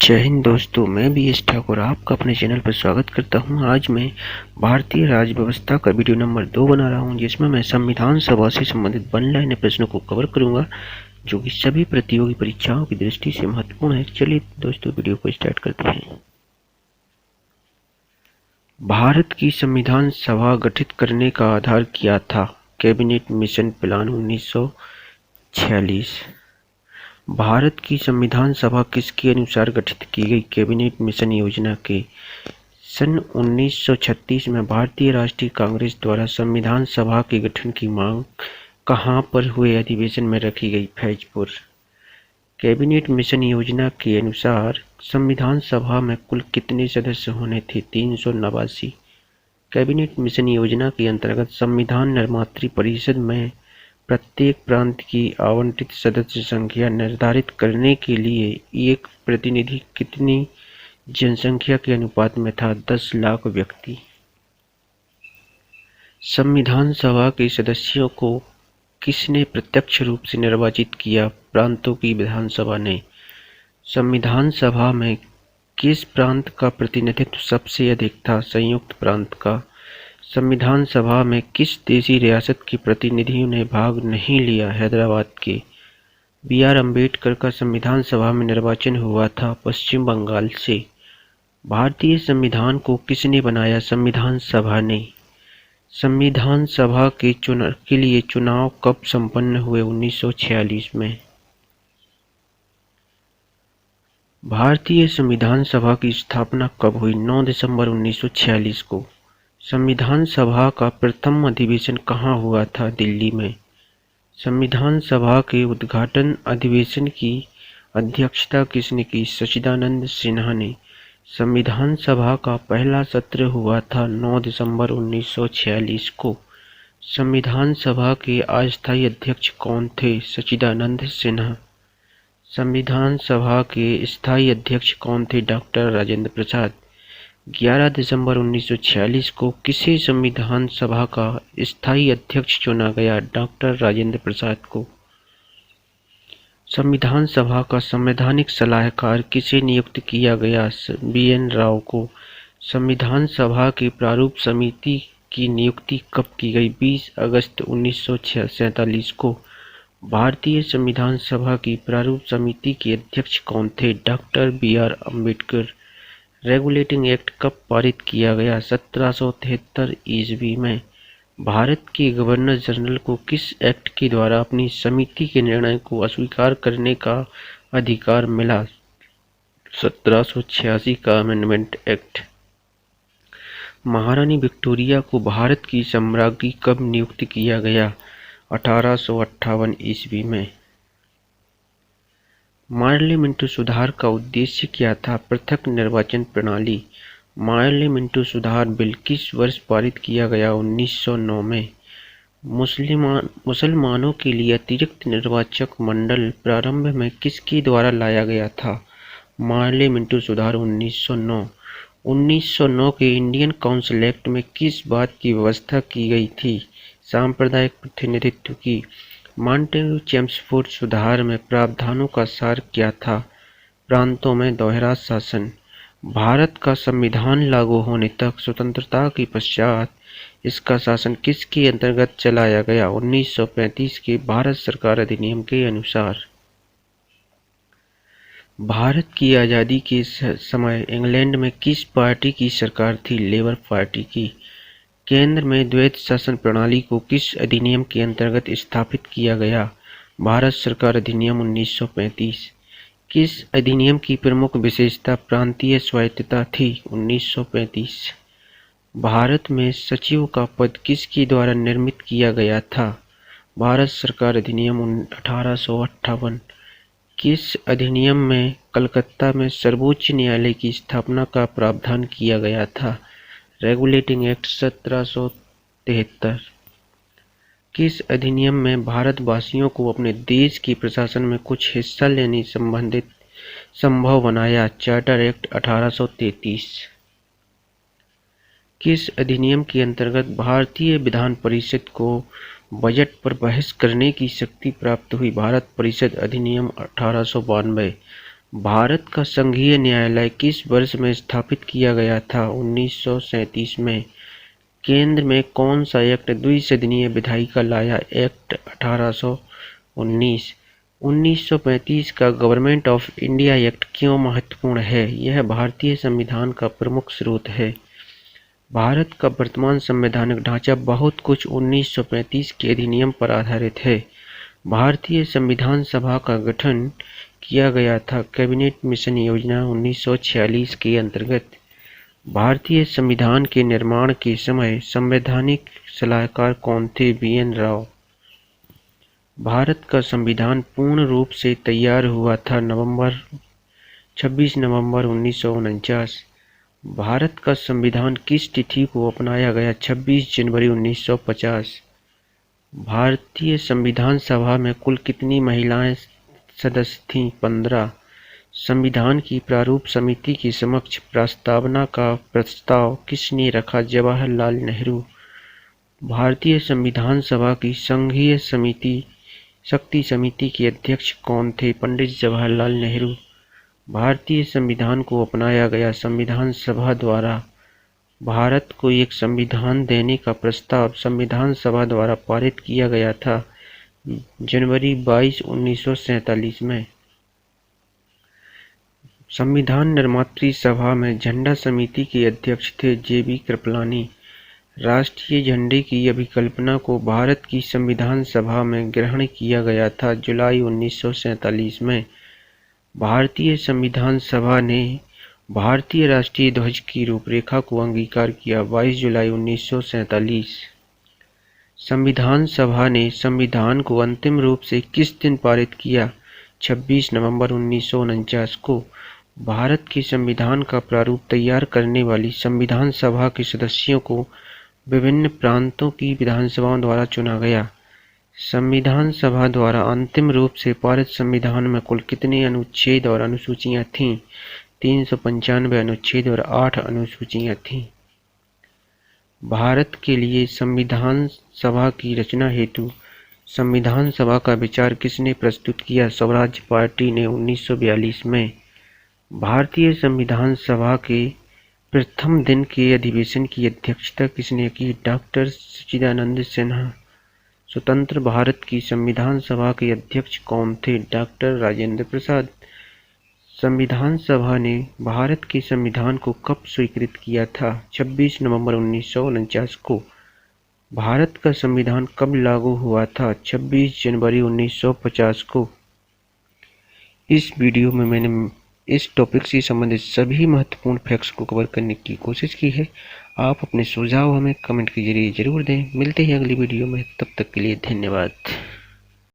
जय हिंद दोस्तों, मैं बी एस ठाकुर आपका अपने चैनल पर स्वागत करता हूं। आज मैं भारतीय राज्य व्यवस्था का वीडियो नंबर 2 बना रहा हूं, जिसमें मैं संविधान सभा से संबंधित बनलाइन प्रश्नों को कवर करूंगा, जो कि सभी प्रतियोगी परीक्षाओं की दृष्टि से महत्वपूर्ण है। चलिए दोस्तों, वीडियो को स्टार्ट करते हैं। भारत की संविधान सभा गठित करने का आधार क्या था? Cabinet mission plan 1946। भारत की संविधान सभा किसके अनुसार गठित की गई? कैबिनेट मिशन योजना के। सन 1936 में भारतीय राष्ट्रीय कांग्रेस द्वारा संविधान सभा के गठन की मांग कहां पर हुए अधिवेशन में रखी गई? फैजपुर। कैबिनेट मिशन योजना के अनुसार संविधान सभा में कुल कितने सदस्य होने थे? 389। कैबिनेट मिशन योजना के अंतर्गत संविधान निर्मात्री परिषद में प्रत्येक प्रांत की आवंटित सदस्य संख्या निर्धारित करने के लिए एक प्रतिनिधि कितनी जनसंख्या के अनुपात में था? 10 लाख व्यक्ति। संविधान सभा के सदस्यों को किसने प्रत्यक्ष रूप से निर्वाचित किया? प्रांतों की विधानसभा ने। संविधान सभा में किस प्रांत का प्रतिनिधित्व सबसे अधिक था? संयुक्त प्रांत का। संविधान सभा में किस देशी रियासत के प्रतिनिधियों ने भाग नहीं लिया? हैदराबाद के। बी.आर. अम्बेडकर का संविधान सभा में निर्वाचन हुआ था? पश्चिम बंगाल से। भारतीय संविधान को किसने बनाया? संविधान सभा ने। संविधान सभा के लिए चुनाव कब संपन्न हुए? 1946 में। भारतीय संविधान सभा की स्थापना कब हुई? 9 दिसंबर 1946 को। संविधान सभा का प्रथम अधिवेशन कहाँ हुआ था? दिल्ली में। संविधान सभा के उद्घाटन अधिवेशन की अध्यक्षता किसने की? सच्चिदानंद सिन्हा ने। संविधान सभा का पहला सत्र हुआ था 9 दिसंबर 1946 को। संविधान सभा के अस्थायी अध्यक्ष कौन थे? सच्चिदानंद सिन्हा। संविधान सभा के स्थायी अध्यक्ष कौन थे? डॉक्टर राजेंद्र प्रसाद। 11 दिसंबर 1946 को किसे संविधान सभा का स्थायी अध्यक्ष चुना गया? डॉक्टर राजेंद्र प्रसाद को। संविधान सभा का संवैधानिक सलाहकार किसे नियुक्त किया गया? बी.एन. राव को। संविधान सभा के प्रारूप समिति की नियुक्ति कब की गई? 20 अगस्त 1947 को। भारतीय संविधान सभा की प्रारूप समिति के अध्यक्ष कौन थे? Doctor B R. Ambedkar. Regulating act कब पारित किया गया? 1773 ईस्वी में। भारत के गवर्नर जनरल को किस एक्ट के द्वारा अपनी समिति के निर्णय को अस्वीकार करने का अधिकार मिला? 1786 का अमेंडमेंट एक्ट। महारानी विक्टोरिया को भारत की सम्राज्ञी कब नियुक्त किया गया? 1858 ईस्वी में। पार्लियामेंट सुधार का उद्देश्य क्या था? पृथक निर्वाचन प्रणाली। पार्लियामेंट सुधार बिल किस वर्ष पारित किया गया? 1909 में। मुसलमानों के लिए अतिरिक्त निर्वाचक मंडल प्रारंभ में किसके द्वारा लाया गया था? पार्लियामेंट सुधार 1909। 1909 के इंडियन काउंसिल एक्ट में किस बात की व्यवस्था की गई थी? सांप्रदायिक प्रतिनिधित्व की। मॉन्टेग्यू चेम्सफोर्ड सुधार में प्रावधानों का सार क्या था? प्रांतों में दोहरा शासन। भारत का संविधान लागू होने तक स्वतंत्रता के पश्चात इसका शासन किसके अंतर्गत चलाया गया? 1935 के भारत सरकार अधिनियम के अनुसार। भारत की आज़ादी के समय इंग्लैंड में किस पार्टी की सरकार थी? लेबर पार्टी की। केंद्र में द्वैत शासन प्रणाली को किस अधिनियम के अंतर्गत स्थापित किया गया? भारत सरकार अधिनियम 1935। किस अधिनियम की प्रमुख विशेषता प्रांतीय स्वायत्तता थी? 1935। भारत में सचिव का पद किसके द्वारा निर्मित किया गया था? भारत सरकार अधिनियम 1858। किस अधिनियम में कलकत्ता में सर्वोच्च न्यायालय की स्थापना का प्रावधान किया गया था? Regulating act 1773। किस अधिनियम में भारतवासियों को अपने देश के प्रशासन में कुछ हिस्सा लेने संभव बनाया? Charter act 1833। किस अधिनियम के अंतर्गत भारतीय विधान परिषद को बजट पर बहस करने की शक्ति प्राप्त हुई? भारत परिषद अधिनियम 1892। भारत का संघीय न्यायालय किस वर्ष में स्थापित किया गया था? 1937 में। केंद्र में कौन सा एक्ट द्विसदनीय विधायिका लाया? एक्ट 1819। 1935 का गवर्नमेंट ऑफ इंडिया एक्ट क्यों महत्वपूर्ण है? यह भारतीय संविधान का प्रमुख स्रोत है। भारत का वर्तमान संवैधानिक ढांचा बहुत कुछ 1935 के अधिनियम पर आधारित है। भारतीय संविधान सभा का गठन किया गया था कैबिनेट मिशन योजना 1946 के अंतर्गत। भारतीय संविधान के निर्माण के समय संवैधानिक सलाहकार कौन थे? BN राव। भारत का संविधान पूर्ण रूप से तैयार हुआ था 26 नवंबर 1949। भारत का संविधान किस तिथि को अपनाया गया? 26 जनवरी 1950। भारतीय संविधान सभा में कुल कितनी महिलाएं सदस्य थीं? 15। संविधान की प्रारूप समिति के समक्ष प्रस्तावना का प्रस्ताव किसने रखा? जवाहरलाल नेहरू। भारतीय संविधान सभा की संघीय शक्ति समिति के अध्यक्ष कौन थे? पंडित जवाहरलाल नेहरू। भारतीय संविधान को अपनाया गया संविधान सभा द्वारा भारत को एक संविधान देने का प्रस्ताव संविधान सभा द्वारा पारित किया गया था जनवरी 22, 1947 में। संविधान निर्मात्री सभा में झंडा समिति के अध्यक्ष थे JB कृपलानी। राष्ट्रीय झंडे की अभिकल्पना को भारत की संविधान सभा में ग्रहण किया गया था जुलाई 1947 में। भारतीय संविधान सभा ने भारतीय राष्ट्रीय ध्वज की रूपरेखा को अंगीकार किया 22 जुलाई 1947। संविधान सभा ने संविधान को अंतिम रूप से किस दिन पारित किया? 26 नवंबर 1949 को। भारत के संविधान का प्रारूप तैयार करने वाली संविधान सभा के सदस्यों को विभिन्न प्रांतों की विधानसभाओं द्वारा चुना गया। संविधान सभा द्वारा अंतिम रूप से पारित संविधान में कुल कितने अनुच्छेद और अनुसूचियां थीं? 395 अनुच्छेद और 8 अनुसूचियां थीं। भारत के लिए संविधान सभा की रचना हेतु संविधान सभा का विचार किसने प्रस्तुत किया? स्वराज पार्टी ने 1942 में। भारतीय संविधान सभा के प्रथम दिन के अधिवेशन की अध्यक्षता किसने की? डॉक्टर सच्चिदानंद सिन्हा। स्वतंत्र भारत की संविधान सभा के अध्यक्ष कौन थे? डॉक्टर राजेंद्र प्रसाद। संविधान सभा ने भारत के संविधान को कब स्वीकृत किया था? 26 नवंबर 1949 को। भारत का संविधान कब लागू हुआ था? 26 जनवरी 1950 को। इस वीडियो में मैंने इस टॉपिक से संबंधित सभी महत्वपूर्ण फैक्ट्स को कवर करने की कोशिश की है। आप अपने सुझाव हमें कमेंट के जरिए जरूर दें। मिलते हैं अगली वीडियो में, तब तक के लिए धन्यवाद।